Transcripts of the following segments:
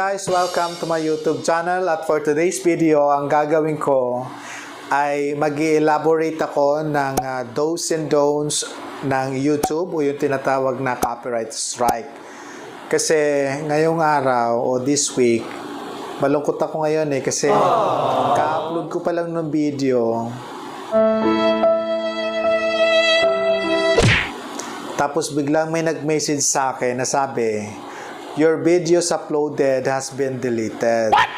guys! Welcome to my YouTube channel at for today's video, ang gagawin ko ay mag-elaborate ako ng do's and don'ts ng YouTube o yung tinatawag na copyright strike. Kasi ngayong araw o this week, malungkot ako ngayon kasi ka-upload ko pa lang ng video. Tapos biglang may nag-message sa akin na sabi, "Your videos uploaded has been deleted." What?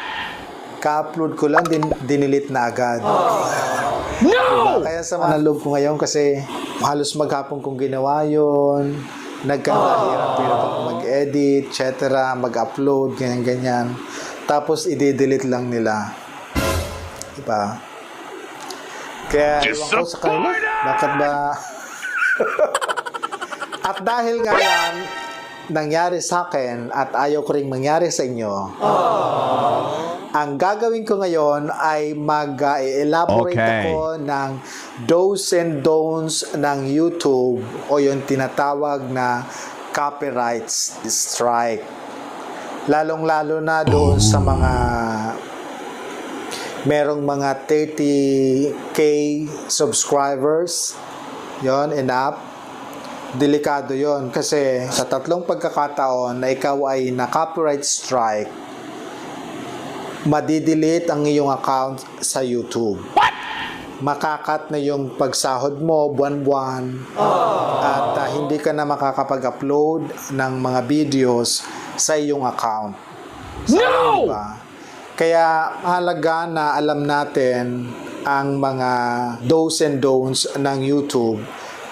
Ka-upload ko lang, dinilit na agad. No! Diba? Kaya sa mga loob ko ngayon kasi halos maghapon kong ginawa yun. Nagkahirap-hirap ako mag-edit, etc. Mag-upload, ganyan-ganyan. Tapos i-delete lang nila. Diba? Kaya iwan ko sa kanila. Bakit ba? At dahil nga yan, nangyari sa akin at ayaw ko ring mangyari sa inyo, ang gagawin ko ngayon ay mag-elaborate ako ng do's and don'ts ng YouTube o yung tinatawag na copyright strike. Lalong-lalo na doon sa mga merong mga 30k subscribers, yon and up. Delikado yon kasi sa tatlong pagkakataon na ikaw ay na-copyright strike, madidelete ang iyong account sa YouTube. What? Makakat na yung pagsahod mo buwan-buwan at hindi ka na makakapag-upload ng mga videos sa iyong account. No! Diba? Kaya mahalaga na alam natin ang mga do's and don'ts ng YouTube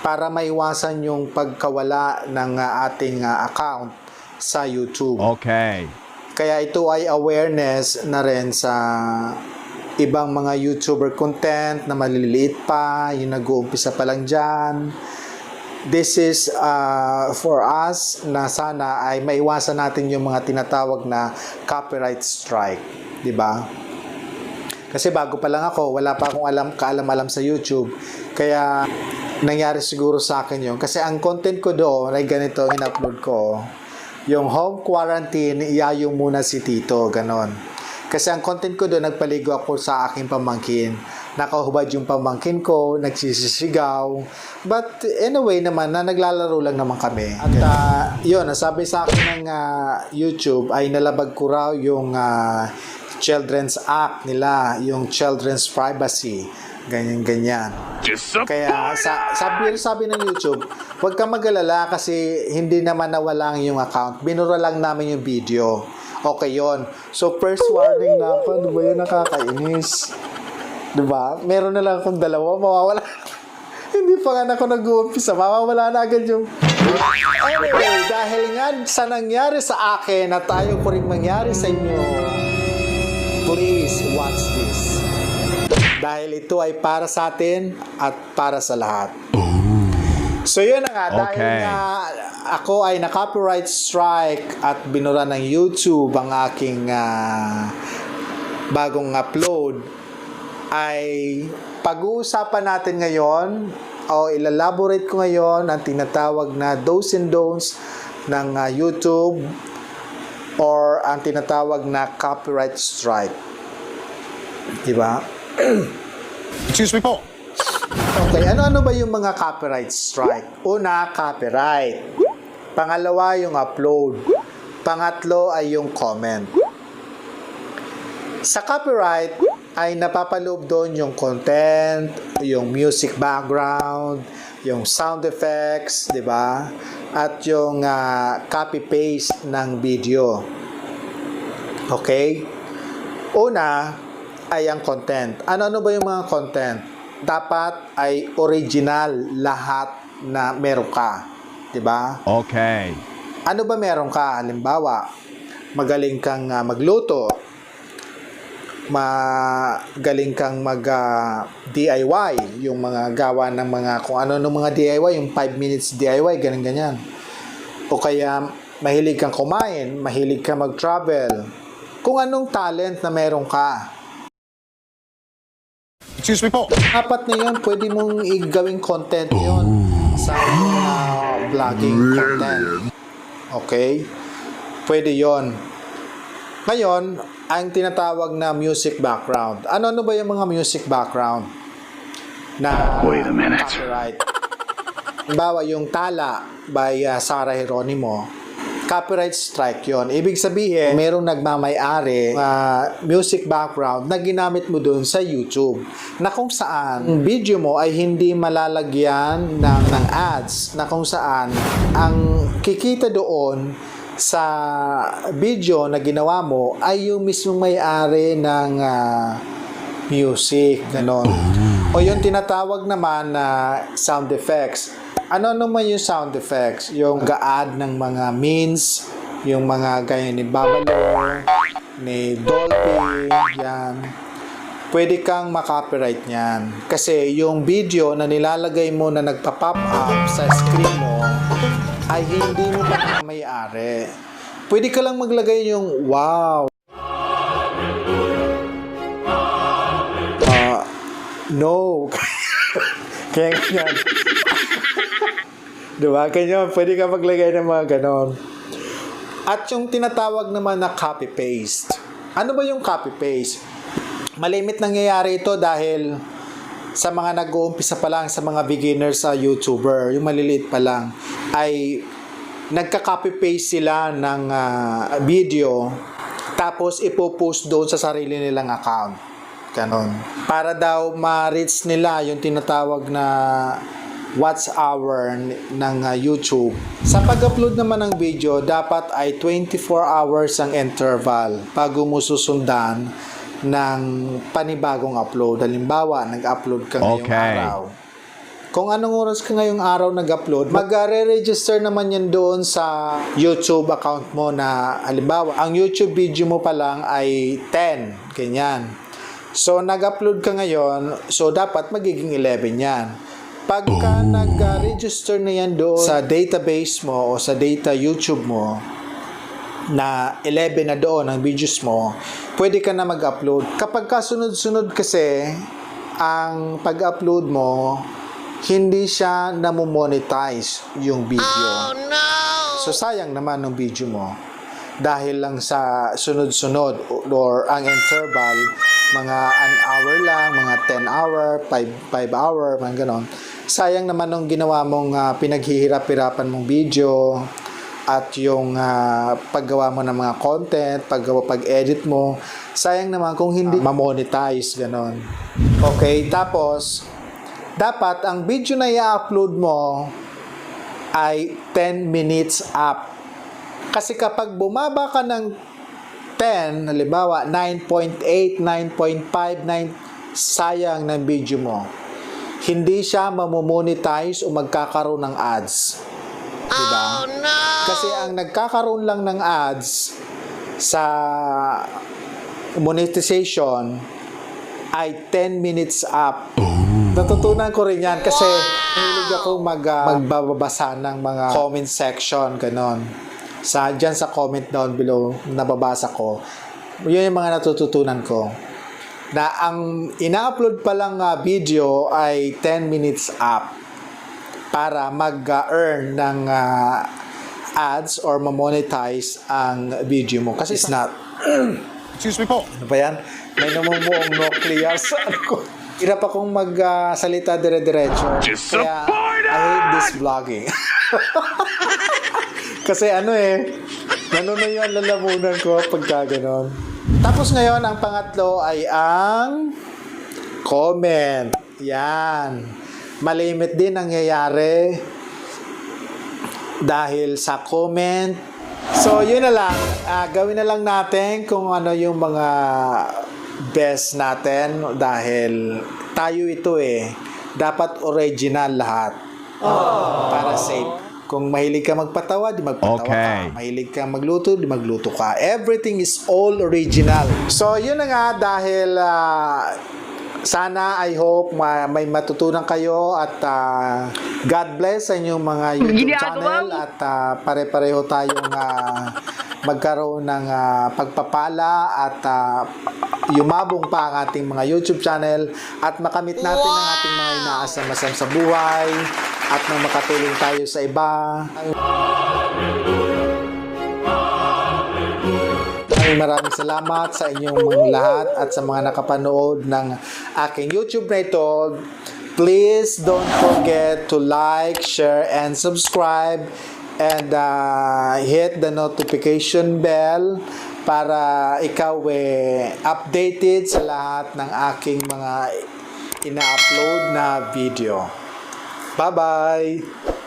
para maiwasan yung pagkawala ng ating account sa YouTube. Okay. Kaya ito ay awareness na rin sa ibang mga YouTuber content na maliliit pa, yung nag-uumpisa pa lang dyan. This is for us na sana ay maiwasan natin yung mga tinatawag na copyright strike. Diba? Kasi bago pa lang ako, wala pa akong kaalam-alam sa YouTube. Kaya nangyari siguro sa akin yun. Kasi ang content ko doon ay ganito, in-upload ko. Yung home quarantine, iyayo muna si Tito, ganon. Kasi ang content ko doon, nagpaligo ako sa aking pamangkin. Nakahubad yung pamangkin ko, nagsisisigaw. But anyway naman, na naglalaro lang naman kami. At yun, nasabi sa akin ng YouTube ay nalabag ko raw yung Children's Act nila, yung Children's Privacy. Ganyan-ganyan. Kaya sabi ng YouTube, huwag kang mag-alala kasi hindi naman nawala ang iyong account. Binura lang namin yung video. Okay yon. So first warning na ako, diba yun, nakakainis. Diba? Meron na lang akong dalawa, mawawala. Hindi pa nga ako nag-uumpisa, mawawala na agad yung... Anyway, dahil nga sa nangyari sa akin at tayo po rin mangyari sa inyo, please watch this. Dahil ito ay para sa atin at para sa lahat. So yun na nga, dahil nga ako ay na-copyright strike at binura ng YouTube ang aking bagong upload, ay pag-uusapan natin ngayon o ilalaborate ko ngayon ang tinatawag na do's and don'ts ng YouTube or ang tinatawag na copyright strike. Diba? Excuse me po. Okay, ano-ano ba yung mga copyright strike? Una, copyright. Pangalawa, yung upload. Pangatlo ay yung comment. Sa copyright ay napapaloob doon yung content, yung music background, yung sound effects, di ba? At yung copy-paste ng video. Okay? Una ay ang content. Ano-ano ba yung mga content? Dapat ay original lahat na meron ka. Diba? Okay. Ano ba meron ka? Halimbawa, magaling kang magluto. Magaling kang mag-DIY. Yung mga gawa ng mga, kung ano ng mga DIY, yung 5 minutes DIY, ganyan-ganyan. O kaya, mahilig kang kumain, mahilig kang mag-travel. Kung anong talent na meron ka. Excuse me po. Apat na yun, pwede mong gawing content yun sa vlogging content. Okay? Pwede yon. Ngayon, ang tinatawag na music background. Ano ba yung mga music background na Wait a minute. copyright? Halimbawa, yung Tala by Sarah Geronimo, copyright strike yon. Ibig sabihin, merong nagmamay-ari music background na ginamit mo doon sa YouTube na kung saan ang video mo ay hindi malalagyan ng ads, na kung saan ang kikita doon sa video na ginawa mo ay yung mismong may-ari ng music, ganon. O yung tinatawag naman na sound effects. Ano naman yung sound effects? Yung ga-add ng mga means, yung mga gaya ni Babalor, ni Dolphy, yan. Pwede kang makopyright niyan. Kasi yung video na nilalagay mo na nagpa-pop up sa screen mo ay hindi mo pa may-ari. Pwede ka lang maglagay yung wow. No. Kaya ganyan. Diba? Kanya, pwede ka maglagay ng mga ganon. At yung tinatawag naman na copy-paste. Ano ba yung copy-paste? Malimit nangyayari ito dahil sa mga nag-uumpisa pa lang, sa mga beginners sa YouTuber, yung maliliit pa lang, ay nagka-copy-paste sila ng video tapos ipopost doon sa sarili nilang account. Ganon. Para daw ma-reach nila yung tinatawag na watch hour ng YouTube. Sa pag-upload naman ng video, dapat ay 24 hours ang interval bago mo susundan ng panibagong upload. Halimbawa, nag-upload ka ngayong araw. Kung anong oras ka ngayong araw nag-upload, mag-re-register naman yan doon sa YouTube account mo na, halimbawa, ang YouTube video mo pa lang ay 10, ganyan. So, nag-upload ka ngayon, so dapat magiging 11 yan. Pagka nag-register na yan doon sa database mo o sa data YouTube mo na 11 na doon ang videos mo, pwede ka na mag-upload. Kapag kasunod-sunod kasi ang pag-upload mo, hindi siya namomonetize yung video. Oh, no! So sayang naman ng video mo dahil lang sa sunod-sunod or ang interval, mga an hour lang, mga 10 hour, 5 hour, mga ganon. Sayang naman nung ginawa mong pinaghihirap-hirapan mong video at yung paggawa mo ng mga content, pag-edit mo, sayang naman kung hindi ma-monetize, ganon. Okay, tapos, dapat ang video na i-upload mo ay 10 minutes up. Kasi kapag bumaba ka ng 10, halimbawa 9.8, 9.5, 9, sayang ng video mo. Hindi siya mamomonetize o magkakaroon ng ads. Diba? Oh, no! Kasi ang nagkakaroon lang ng ads sa monetization ay 10 minutes up. Natutunan ko rin yan kasi hilig ako magbabasa ng mga comment section, ganon. Diyan sa comment down below, nababasa ko. Yun yung mga natututunan ko. Na ang ina-upload pa lang video ay 10 minutes up para mag-earn ng ads or ma-monetize ang video mo. Kasi it's not... Excuse me po. Ano ba yan? May namumuong nuclear sa ano ko. Hirap akong magsalita dire-diretso. Kaya I hate this vlogging. Kasi ganun na yung lalamunan ko pagka ganon. Tapos ngayon, ang pangatlo ay ang comment. Yan. Malimit din ang nangyayari dahil sa comment. So, yun na lang. Gawin na lang natin kung ano yung mga best natin dahil tayo ito dapat original lahat. Para safe. Kung mahilig ka magpatawa, di magpatawa ka. Mahilig ka magluto, di magluto ka. Everything is all original. So, yun na nga dahil sana, I hope, may matutunan kayo at God bless sa inyong mga YouTube channel at pare-pareho tayong magkaroon ng pagpapala at yumabong pa ang ating mga YouTube channel at makamit natin ang ating mga inaasam-asam sa buhay at nang makatulong tayo sa iba. I maraming salamat sa inyong mga lahat at sa mga nakapanood ng aking YouTube na ito. Please don't forget to like, share, and subscribe, and hit the notification bell para ikaw updated sa lahat ng aking mga ina-upload na video. Bye-bye!